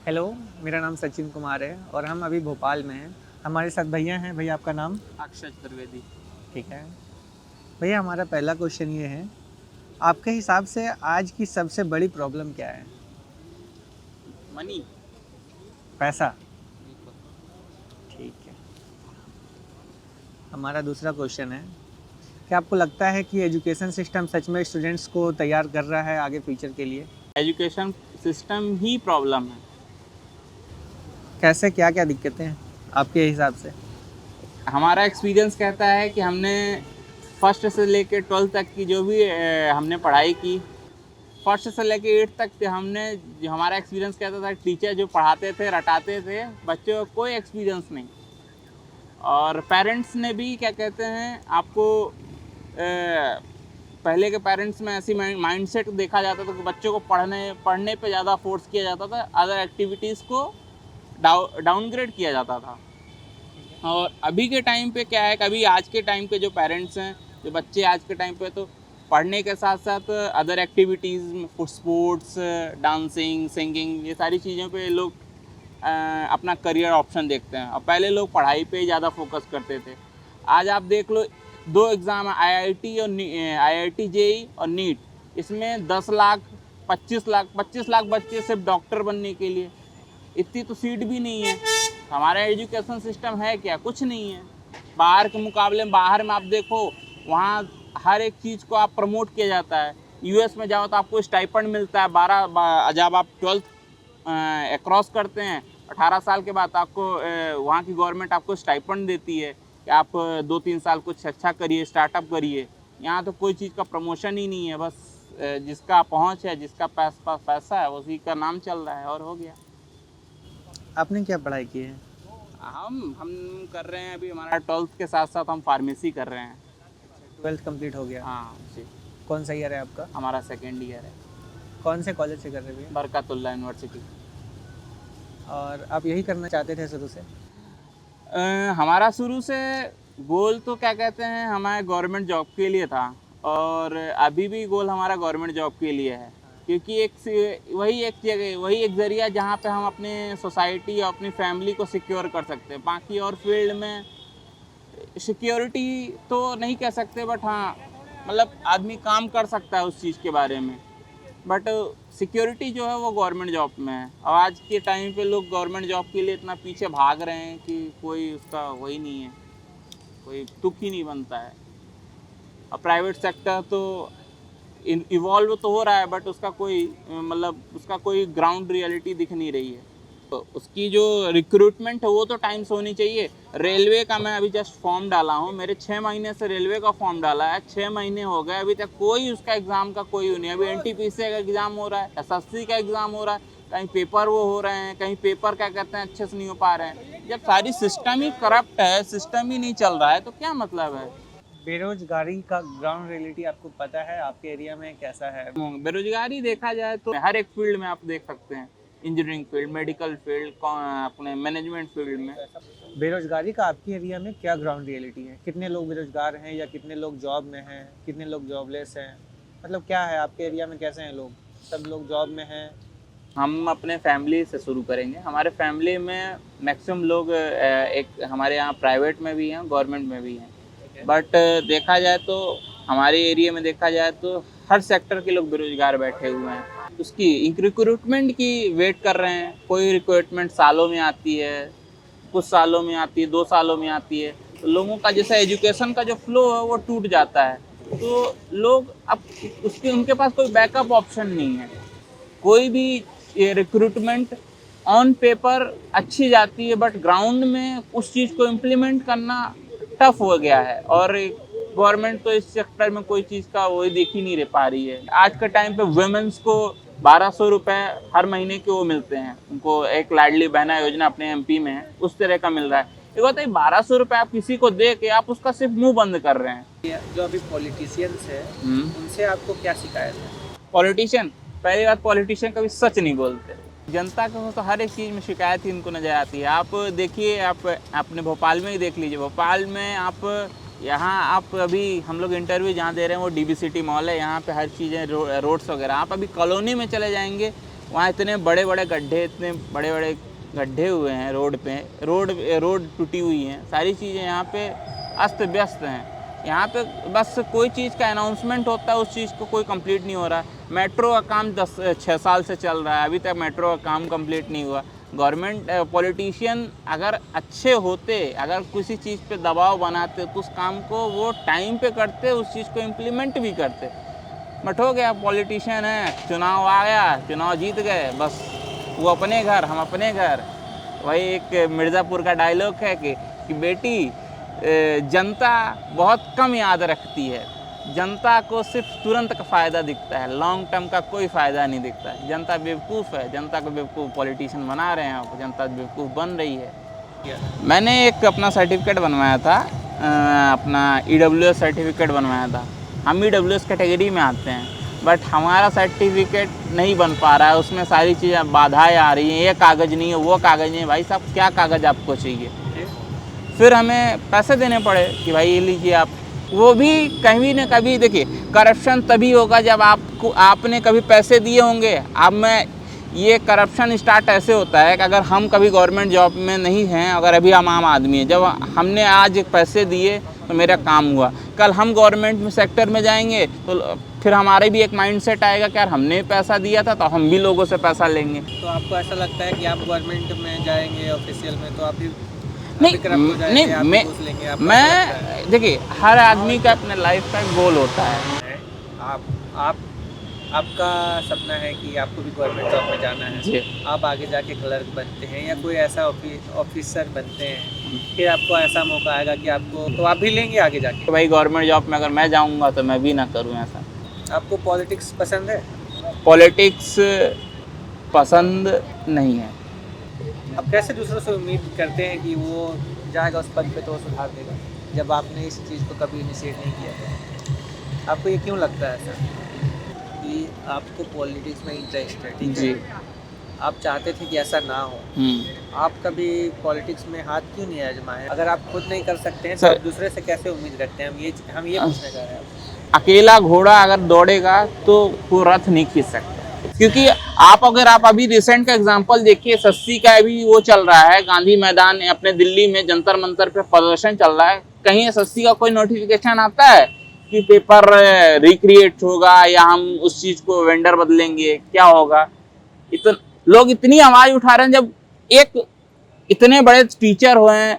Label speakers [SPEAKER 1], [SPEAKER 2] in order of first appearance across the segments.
[SPEAKER 1] Hello, मेरा नाम सचिन कुमार है और हम अभी भोपाल में हैं। हमारे साथ भैया हैं। भैया आपका नाम?
[SPEAKER 2] अक्षय चतुर्वेदी।
[SPEAKER 1] ठीक है। भैया हमारा पहला क्वेश्चन ये है, आपके हिसाब से आज की सबसे बड़ी प्रॉब्लम क्या है?
[SPEAKER 2] मनी।
[SPEAKER 1] पैसा?
[SPEAKER 2] बिल्कुल।
[SPEAKER 1] ठीक है। हमारा दूसरा क्वेश्चन है, क्या आपको लगता है कि एजुकेशन सिस्टम सच में स्टूडेंट्स को तैयार कर रहा है आगे फ्यूचर के लिए?
[SPEAKER 2] एजुकेशन सिस्टम ही प्रॉब्लम है।
[SPEAKER 1] कैसे, क्या-क्या दिक्कतें हैं आपके हिसाब से?
[SPEAKER 2] हमारा एक्सपीरियंस कहता है कि हमने फर्स्ट से लेके 12th तक की जो भी हमने पढ़ाई की, फर्स्ट से लेके 8th तक हमने जो हमारा एक्सपीरियंस कहता था, टीचर जो पढ़ाते थे रटाते थे, बच्चों को कोई एक्सपीरियंस नहीं। और पेरेंट्स ने भी क्या कहते हैं आपको पहले के पेरेंट्स में ऐसी माइंडसेट देखा जाता था कि बच्चों को पढ़ने पे ज़्यादा फोर्स किया जाता था, अदर एक्टिविटीज़ को डाउनग्रेड किया जाता था। और अभी के टाइम पे क्या है, कभी आज के टाइम पे जो पेरेंट्स हैं, जो बच्चे आज के टाइम पे तो पढ़ने के साथ साथ other activities, sports, dancing, singing, ये सारी चीज़ों पे लोग अपना करियर ऑप्शन देखते हैं। और पहले लोग पढ़ाई पे ज़्यादा फोकस करते थे। आज आप देख लो, दो एग्ज़ाम है, आईआईटी और आईआईटी जेई और नीट। इसमें 10 लाख 25 लाख बच्चे सिर्फ डॉक्टर बनने के लिए। इतनी तो सीट भी नहीं है। हमारा एजुकेशन सिस्टम है क्या? कुछ नहीं है। बाहर के मुकाबले में, बाहर में आप देखो, वहाँ हर एक चीज़ को आप प्रमोट किया जाता है। यूएस में जाओ तो आपको स्टाइपेंड मिलता है। जब आप 12th क्रॉस करते हैं 18 साल के बाद, आपको वहाँ की गवर्नमेंट आपको स्टाइपेंड देती है कि आप 2-3 साल कुछ अच्छा करिए, स्टार्टअप करिए। यहाँ तो कोई चीज़ का प्रमोशन ही नहीं है। बस जिसका पहुँच है, जिसका पैसा है, उसी का नाम चल रहा है और हो गया।
[SPEAKER 1] आपने क्या पढ़ाई की है?
[SPEAKER 2] हम कर रहे हैं अभी, हमारा 12th के साथ साथ हम फार्मेसी कर रहे हैं।
[SPEAKER 1] 12th कंप्लीट हो गया?
[SPEAKER 2] हाँ जी।
[SPEAKER 1] कौन सा ईयर है आपका?
[SPEAKER 2] हमारा 2nd ईयर है।
[SPEAKER 1] कौन से कॉलेज से कर रहे हैं भैया?
[SPEAKER 2] बरकतुल्लाह यूनिवर्सिटी।
[SPEAKER 1] और आप यही करना चाहते थे शुरू से?
[SPEAKER 2] हमारा शुरू से गोल तो क्या कहते हैं, हमारे गवर्नमेंट जॉब के लिए था। और अभी भी गोल हमारा गवर्नमेंट जॉब के लिए है, क्योंकि वही एक जगह, वही एक ज़रिया जहाँ पे हम अपने सोसाइटी और अपनी फैमिली को सिक्योर कर सकते हैं। बाकी और फील्ड में सिक्योरिटी तो नहीं कह सकते, बट हाँ, मतलब आदमी काम कर सकता है उस चीज़ के बारे में। बट सिक्योरिटी जो है वो गवर्नमेंट जॉब में है। और आज के टाइम पे लोग गवर्नमेंट जॉब के लिए इतना पीछे भाग रहे हैं कि कोई उसका वही नहीं है, कोई तुक ही नहीं बनता है। और प्राइवेट सेक्टर तो इवॉल्व तो हो रहा है, बट उसका कोई मतलब उसका कोई ग्राउंड रियलिटी दिख नहीं रही है। तो उसकी जो रिक्रूटमेंट है वो तो टाइम से होनी चाहिए। रेलवे का मैं अभी जस्ट फॉर्म डाला हूँ, मेरे 6 महीने से रेलवे का फॉर्म डाला है, 6 महीने हो गए, अभी तक कोई उसका एग्ज़ाम का कोई नहीं। अभी एनटीपीसी का एग्ज़ाम हो रहा है, एसएससी का एग्ज़ाम हो रहा है, कहीं पेपर वो हो रहे हैं, कहीं पेपर क्या कहते हैं अच्छे से नहीं हो पा रहे हैं। जब सारी सिस्टम ही करप्ट है, सिस्टम ही नहीं चल रहा है, तो क्या मतलब है।
[SPEAKER 1] बेरोजगारी का ग्राउंड रियलिटी आपको पता है आपके एरिया में कैसा है?
[SPEAKER 2] बेरोजगारी देखा जाए तो हर एक फील्ड में आप देख सकते हैं। इंजीनियरिंग फील्ड, मेडिकल फील्ड, अपने मैनेजमेंट फील्ड में।
[SPEAKER 1] बेरोजगारी का आपके एरिया में क्या ग्राउंड रियलिटी है? कितने लोग बेरोजगार हैं या कितने लोग जॉब में हैं? कितने लोग जॉबलेस हैं? मतलब क्या है आपके एरिया में, कैसे हैं लोग? सब लोग जॉब में हैं?
[SPEAKER 2] हम अपने फैमिली से शुरू करेंगे। हमारे फैमिली में मैक्सिमम लोग एक हमारे यहाँ प्राइवेट में भी हैं, गवर्नमेंट में भी हैं। बट देखा जाए तो हमारे एरिया में देखा जाए तो हर सेक्टर के लोग बेरोजगार बैठे हुए हैं। उसकी रिक्रूटमेंट की वेट कर रहे हैं। कोई रिक्रूटमेंट सालों में आती है, कुछ सालों में आती है, 2 सालों में आती है। तो लोगों का जैसा एजुकेशन का जो फ्लो है वो टूट जाता है। तो लोग अब उसके उनके पास कोई बैकअप ऑप्शन नहीं है। कोई भी ये रिक्रूटमेंट ऑन पेपर अच्छी जाती है, बट ग्राउंड में उस चीज़ को इम्प्लीमेंट करना टफ हो गया है। और गवर्नमेंट तो इस सेक्टर में कोई चीज़ का वही देख ही नहीं पा रही है। आज के टाइम पे वुमेन्स को 1200 रुपये हर महीने के वो मिलते हैं, उनको एक लाडली बहना योजना अपने एमपी में है, उस तरह का मिल रहा है। एक होता है 1200 रुपये आप किसी को दे के आप उसका सिर्फ मुंह बंद कर रहे हैं।
[SPEAKER 1] जो अभी पॉलिटिशियंस है उनसे आपको क्या शिकायत है?
[SPEAKER 2] पॉलिटिशियन, पहली बात, पॉलिटिशियन कभी सच नहीं बोलते। जनता को तो हर एक चीज़ में शिकायत ही इनको नज़र आती है। आप देखिए, आप अपने भोपाल में ही देख लीजिए। भोपाल में आप यहाँ आप अभी हम लोग इंटरव्यू जहाँ दे रहे हैं वो डीबी सिटी मॉल है, यहाँ पे हर चीज़ें रोड्स वगैरह। आप अभी कॉलोनी में चले जाएंगे, वहाँ इतने बड़े बड़े गड्ढे, इतने बड़े बड़े गड्ढे हुए हैं रोड पे, रोड टूटी हुई हैं, सारी चीज़ें यहाँ पे अस्त व्यस्त हैं। यहाँ पे बस कोई चीज़ का अनाउंसमेंट होता है, उस चीज़ को कोई कंप्लीट नहीं हो रहा है। मेट्रो का काम 6 साल से चल रहा है, अभी तक मेट्रो का काम कंप्लीट नहीं हुआ। गवर्नमेंट पॉलिटिशियन अगर अच्छे होते, अगर किसी चीज़ पे दबाव बनाते तो उस काम को वो टाइम पे करते, उस चीज़ को इम्प्लीमेंट भी करते। बट हो गया, पॉलिटिशियन है, चुनाव आ गया, चुनाव जीत गए, बस वो अपने घर हम अपने घर। वही एक मिर्ज़ापुर का डायलॉग है कि बेटी जनता बहुत कम याद रखती है, जनता को सिर्फ तुरंत का फ़ायदा दिखता है, लॉन्ग टर्म का कोई फ़ायदा नहीं दिखता है। जनता बेवकूफ़ है, जनता को बेवकूफ़ पॉलिटिशियन बना रहे हैं, जनता बेवकूफ़ बन रही है। मैंने एक अपना सर्टिफिकेट बनवाया था, अपना EWS सर्टिफिकेट बनवाया था। हम EWS कैटेगरी में आते हैं, बट हमारा सर्टिफिकेट नहीं बन पा रहा है, उसमें सारी चीज़ें बाधाएँ आ रही हैं, ये कागज़ नहीं है, वो कागज़ नहीं है। भाई साहब, क्या कागज़ आपको चाहिए? फिर हमें पैसे देने पड़े कि भाई ये लीजिए आप। वो भी कभी न कभी, देखिए, करप्शन तभी होगा जब आपने कभी पैसे दिए होंगे। अब ये करप्शन स्टार्ट ऐसे होता है कि अगर हम कभी गवर्नमेंट जॉब में नहीं हैं, अगर अभी हम आम आदमी हैं, जब हमने आज पैसे दिए तो मेरा काम हुआ, कल हम गवर्नमेंट में सेक्टर में जाएंगे तो फिर हमारे भी एक माइंडसेट आएगा कि यार हमने पैसा दिया था तो हम भी लोगों से पैसा लेंगे।
[SPEAKER 1] तो आपको ऐसा लगता है कि आप गवर्नमेंट में जाएंगे ऑफिशियल में तो आप भी
[SPEAKER 2] नहीं, मैं देखिए, हर आदमी का अपने लाइफ का एक गोल होता है।
[SPEAKER 1] आपका सपना है कि आपको भी गवर्नमेंट जॉब में जाना है
[SPEAKER 2] जी।
[SPEAKER 1] आप आगे जाके क्लर्क बनते हैं या कोई ऐसा ऑफिसर बनते हैं, फिर आपको ऐसा मौका आएगा कि आपको, तो आप भी लेंगे आगे जाके?
[SPEAKER 2] तो भाई, गवर्नमेंट जॉब में अगर मैं जाऊंगा तो मैं भी ना करूं ऐसा।
[SPEAKER 1] आपको पॉलिटिक्स पसंद है?
[SPEAKER 2] पॉलिटिक्स पसंद नहीं है।
[SPEAKER 1] अब कैसे दूसरों से उम्मीद करते हैं कि वो जाएगा उस पद पे तो वो सुधार देगा, जब आपने इस चीज़ को कभी इनिशिएट नहीं किया था? आपको ये क्यों लगता है ऐसा कि आपको पॉलिटिक्स में इंटरेस्ट है? ठीक
[SPEAKER 2] जी।
[SPEAKER 1] है, आप चाहते थे कि ऐसा ना हो, आप कभी पॉलिटिक्स में हाथ क्यों नहीं आजमाए? अगर आप खुद नहीं कर सकते हैं तो आप दूसरे से कैसे उम्मीद रखते हैं? हम ये पूछना चाह रहे हैं आपसे।
[SPEAKER 2] अकेला घोड़ा अगर दौड़ेगा तो वो रथ नहीं खींच सकता, क्योंकि अगर आप अभी रिसेंट का एग्जांपल देखिए, एसएससी का अभी वो चल रहा है, गांधी मैदान अपने दिल्ली में जंतर मंतर पे प्रदर्शन चल रहा है। कहीं एसएससी का कोई नोटिफिकेशन आता है कि पेपर रिक्रिएट होगा या हम उस चीज को वेंडर बदलेंगे, क्या होगा? लोग इतनी आवाज उठा रहे हैं, जब एक इतने बड़े टीचर हुए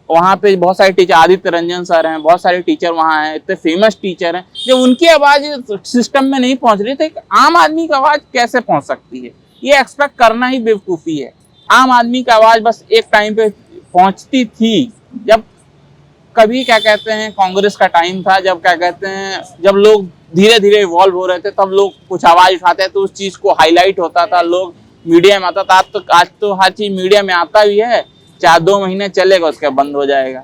[SPEAKER 2] वहाँ पे, बहुत सारे टीचर, आदित्य रंजन सर हैं, बहुत सारे टीचर वहाँ हैं, इतने फेमस टीचर हैं, जब उनकी आवाज़ सिस्टम में नहीं पहुँच रही, तो एक आम आदमी की आवाज़ कैसे पहुँच सकती है? ये एक्सपेक्ट करना ही बेवकूफ़ी है। आम आदमी की आवाज़ बस एक टाइम पे पहुँचती थी, जब कभी क्या कहते हैं कांग्रेस का टाइम था, जब क्या कहते हैं, जब लोग धीरे धीरे इवॉल्व हो रहे थे, तब लोग कुछ आवाज़ उठाते तो उस चीज़ को हाईलाइट होता था, लोग मीडिया में आता था। आज तो हर चीज़ मीडिया में आता भी है, 4-2 महीने चलेगा, उसके बंद हो जाएगा।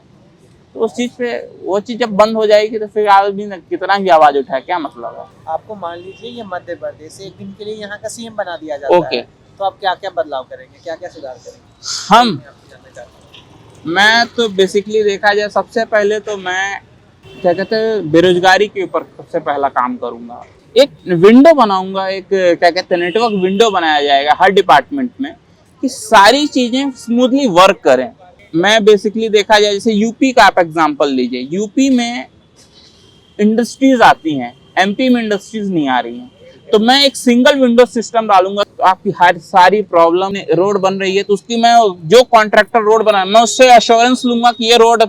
[SPEAKER 2] तो उस चीज़ पे, वो चीज़ जब बंद हो जाएगी तो फिर आदमी कितना भी आवाज़ उठाए, क्या मतलब है?
[SPEAKER 1] आपको मान लीजिए ये मध्य प्रदेश एक दिन के लिए यहाँ का सीएम बना दिया जाता है, तो आप क्या क्या बदलाव करेंगे, क्या क्या सुधार करेंगे? मैं
[SPEAKER 2] तो बेसिकली देखा जाए, सबसे पहले तो मैं क्या कहते हैं, बेरोजगारी के ऊपर सबसे पहला काम करूंगा। एक विंडो बनाऊंगा, एक क्या कहते हैं, नेटवर्क विंडो बनाया जाएगा हर डिपार्टमेंट में, कि सारी चीजें स्मूथली वर्क करें। मैं बेसिकली देखा जाए, जैसे यूपी का आप एग्जांपल लीजिए, यूपी में इंडस्ट्रीज आती हैं, एमपी में इंडस्ट्रीज नहीं आ रही हैं, तो मैं एक सिंगल विंडो सिस्टम डालूंगा। तो आपकी हर सारी प्रॉब्लम, रोड बन रही है तो उसकी, मैं जो कॉन्ट्रैक्टर रोड बना, मैं उससे एश्योरेंस लूंगा कि ये रोड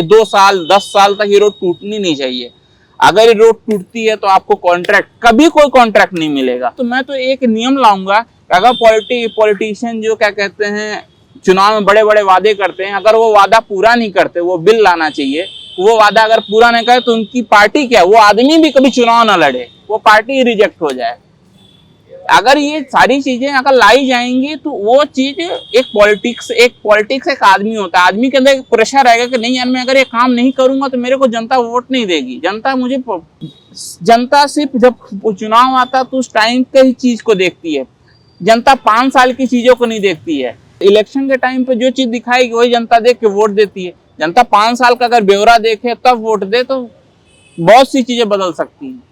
[SPEAKER 2] 2 साल 10 साल तक ये रोड टूटनी नहीं चाहिए। अगर ये रोड टूटती है तो आपको कॉन्ट्रैक्ट, कभी कोई कॉन्ट्रैक्ट नहीं मिलेगा। तो मैं तो एक नियम लाऊंगा, अगर पॉलिटिशियन जो क्या कहते हैं चुनाव में बड़े बड़े वादे करते हैं, अगर वो वादा पूरा नहीं करते, वो बिल लाना चाहिए। वो वादा अगर पूरा नहीं करे तो उनकी पार्टी क्या, वो आदमी भी कभी चुनाव ना लड़े, वो पार्टी रिजेक्ट हो जाए। अगर ये सारी चीजें अगर लाई जाएंगी तो वो चीज, एक पॉलिटिक्स एक आदमी होता है, आदमी के अंदर एक प्रेशर आएगा कि नहीं यार, मैं अगर ये काम नहीं करूंगा तो मेरे को जनता वोट नहीं देगी। जनता सिर्फ जब चुनाव आता तो उस टाइम के ही चीज को देखती है, जनता 5 साल की चीजों को नहीं देखती है। इलेक्शन के टाइम पे जो चीज दिखाएगी वही जनता देख के वोट देती है। जनता 5 साल का अगर ब्यौरा देखे तब वोट दे तो बहुत सी चीजें बदल सकती हैं।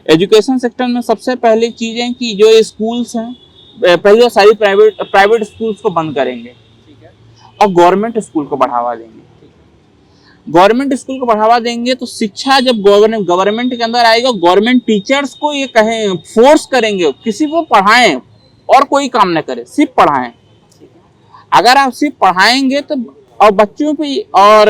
[SPEAKER 2] एजुकेशन सेक्टर में सबसे पहली चीज़ है कि जो ये स्कूल्स हैं, पहले तो सारी प्राइवेट स्कूल्स को बंद करेंगे
[SPEAKER 1] ठीक है,
[SPEAKER 2] और गवर्नमेंट स्कूल को बढ़ावा देंगे।
[SPEAKER 1] ठीक है,
[SPEAKER 2] गवर्नमेंट स्कूल को बढ़ावा देंगे तो शिक्षा जब गवर्नमेंट के अंदर आएगा, गवर्नमेंट टीचर्स को ये कहें, फोर्स करेंगे किसी को पढ़ाएं और कोई काम न करे, सिर्फ पढ़ाएं।
[SPEAKER 1] ठीक है।
[SPEAKER 2] अगर आप सिर्फ पढ़ाएंगे तो और बच्चों पे और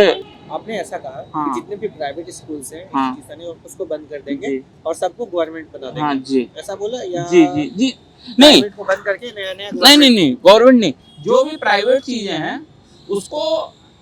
[SPEAKER 1] आपने ऐसा कहा
[SPEAKER 2] हाँ।
[SPEAKER 1] कि जितने भी प्राइवेट स्कूल्स हैं
[SPEAKER 2] हाँ।
[SPEAKER 1] इंस्टीट्यूशन है उसको बंद कर देंगे
[SPEAKER 2] जी।
[SPEAKER 1] और सबको गवर्नमेंट बना देंगे।
[SPEAKER 2] हाँ जी,
[SPEAKER 1] ऐसा बोला या
[SPEAKER 2] जी जी जी, नहीं
[SPEAKER 1] प्राइवेट को बंद करके नया नया
[SPEAKER 2] नहीं, गवर्नमेंट नहीं, जो भी प्राइवेट चीजें हैं उसको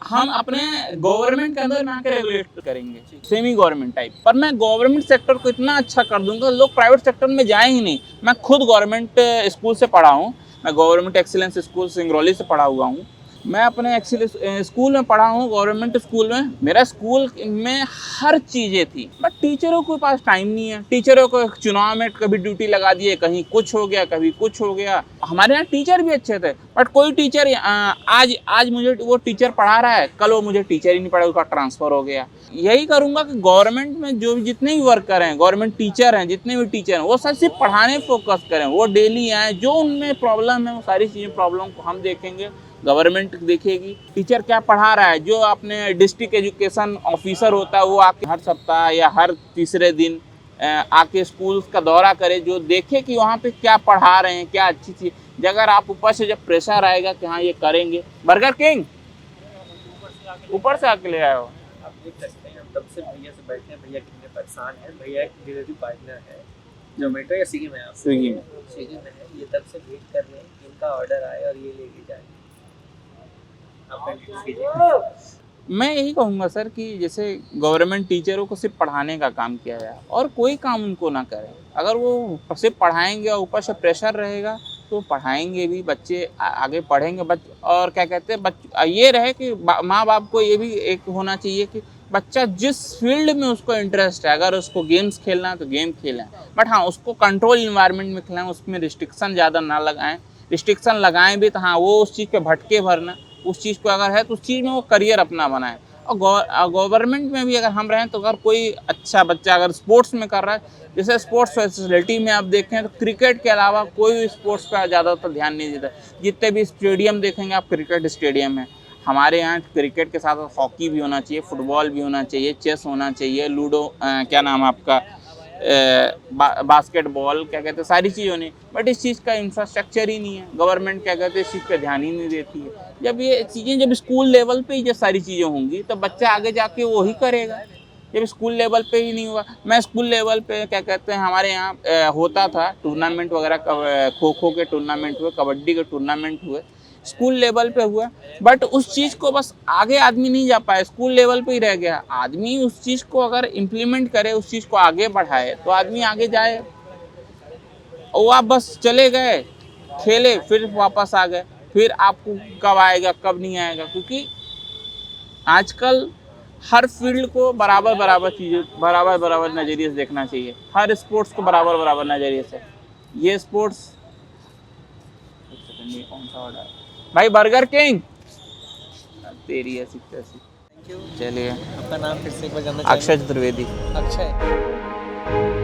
[SPEAKER 2] हम अपने गवर्नमेंट के अंदर में रेगुलेट करेंगे, सेमी गवर्नमेंट टाइप। पर मैं गवर्नमेंट सेक्टर को इतना अच्छा कर दूंगा लोग प्राइवेट सेक्टर में जाए ही नहीं। मैं खुद गवर्नमेंट स्कूल से पढ़ा हूँ, मैं गवर्नमेंट एक्सीलेंस स्कूल सिंगरौली से पढ़ा हुआ हूँ। मैं अपने एक्सीलेंस स्कूल में पढ़ा हूँ, गवर्नमेंट स्कूल में। मेरा स्कूल में हर चीज़ें थी, बट टीचरों के पास टाइम नहीं है। टीचरों को चुनाव में कभी ड्यूटी लगा दिए, कहीं कुछ हो गया, कभी कुछ हो गया। हमारे यहाँ टीचर भी अच्छे थे, बट कोई टीचर आज मुझे वो टीचर पढ़ा रहा है, कल वो मुझे टीचर ही नहीं पढ़ा, उसका ट्रांसफ़र हो गया। यही करूँगा कि गवर्नमेंट में जो जितने भी वर्कर हैं, गवर्नमेंट टीचर हैं, जितने भी टीचर हैं, वो सब सिर्फ पढ़ाने फोकस करें। वो डेली आए, जो उनमें प्रॉब्लम है वो सारी चीज़ें प्रॉब्लम को हम देखेंगे, गवर्नमेंट देखेगी। टीचर क्या पढ़ा रहा है, जो अपने डिस्ट्रिक्ट एजुकेशन ऑफिसर होता है वो आके हर सप्ताह या हर तीसरे दिन आके स्कूल्स का दौरा करे, जो देखे कि वहाँ पे क्या पढ़ा रहे हैं, क्या अच्छी चीज़। अगर आप ऊपर से जब प्रेशर आएगा कि हाँ ये करेंगे, बर्गर किंग ऊपर से आके ले आए हो।
[SPEAKER 1] आप देख सकते हैं, हम तब से भैया से बैठे हैं, भैया कितने परेशान हैं। भैया एक डिलीवरी पार्टनर है, जोमेटो या स्विगी में है,
[SPEAKER 2] स्विगी में
[SPEAKER 1] है। ये तब से वेट कर रहे हैं कि इनका ऑर्डर आए और ये लेके जाए। आप कंटिन्यू कीजिए।
[SPEAKER 2] मैं यही कहूँगा सर कि जैसे गवर्नमेंट टीचरों को सिर्फ पढ़ाने का काम किया जाए और कोई काम उनको ना करें। अगर वो सिर्फ पढ़ाएंगे और ऊपर से प्रेशर रहेगा तो पढ़ाएंगे भी, बच्चे आगे पढ़ेंगे। और क्या कहते हैं, ये रहे कि माँ बाप को ये भी एक होना चाहिए कि बच्चा जिस फील्ड में उसको इंटरेस्ट है, अगर उसको गेम्स खेलना है तो गेम खेलें, बट हाँ उसको कंट्रोल इन्वायरमेंट में खेलें, उसमें रिस्ट्रिक्शन ज़्यादा ना लगाएं। रिस्ट्रिक्शन लगाएं भी तो हाँ वो उस चीज़ पे भटके भरना, उस चीज़ को अगर है तो उस चीज़ में वो करियर अपना बनाए। और गवर्नमेंट में भी अगर हम रहें तो अगर कोई अच्छा बच्चा अगर स्पोर्ट्स में कर रहा है, जैसे स्पोर्ट्स फैसिलिटी में आप देखें तो क्रिकेट के अलावा कोई भी स्पोर्ट्स पर ज़्यादातर ध्यान नहीं देता। जितने भी स्टेडियम देखेंगे आप, क्रिकेट स्टेडियम है। हमारे यहाँ क्रिकेट के साथ साथ हॉकी भी होना चाहिए, फुटबॉल भी होना चाहिए, चेस होना चाहिए, लूडो क्या नाम आपका बास्केटबॉल क्या कहते हैं, सारी चीज़ होनी। बट इस चीज़ का इंफ्रास्ट्रक्चर ही नहीं है। गवर्नमेंट क्या कहते हैं, इस चीज़ पे ध्यान ही नहीं देती है। जब ये चीज़ें जब स्कूल लेवल पे ही जब सारी चीज़ें होंगी तो बच्चा आगे जाके वो ही करेगा। जब स्कूल लेवल पे ही नहीं हुआ, मैं स्कूल लेवल पे क्या कहते हैं हमारे यहाँ होता था टूर्नामेंट वगैरह, खो खो के टूर्नामेंट हुए, कबड्डी के टूर्नामेंट हुए, स्कूल लेवल पे हुआ। बट उस चीज़ को बस आगे आदमी नहीं जा पाया, स्कूल लेवल पे ही रह गया। आदमी उस चीज़ को अगर इम्प्लीमेंट करे, उस चीज़ को आगे बढ़ाए तो आदमी आगे जाए। वो आप बस चले गए, खेले, फिर वापस आ गए, फिर आपको कब आएगा कब नहीं आएगा। क्योंकि आजकल हर फील्ड को बराबर बराबर चीज़ें, बराबर बराबर नज़रिए से देखना चाहिए। हर स्पोर्ट्स को बराबर बराबर नज़रिए से। ये स्पोर्ट्स कौन सा ऑर्डर भाई, बर्गर किंग तेरी ऐसी तैसी।
[SPEAKER 1] Thank you.
[SPEAKER 2] चलिए,
[SPEAKER 1] आपका नाम फिर से एक बार जानना
[SPEAKER 2] अक्षय चतुर्वेदी।
[SPEAKER 1] अक्षय।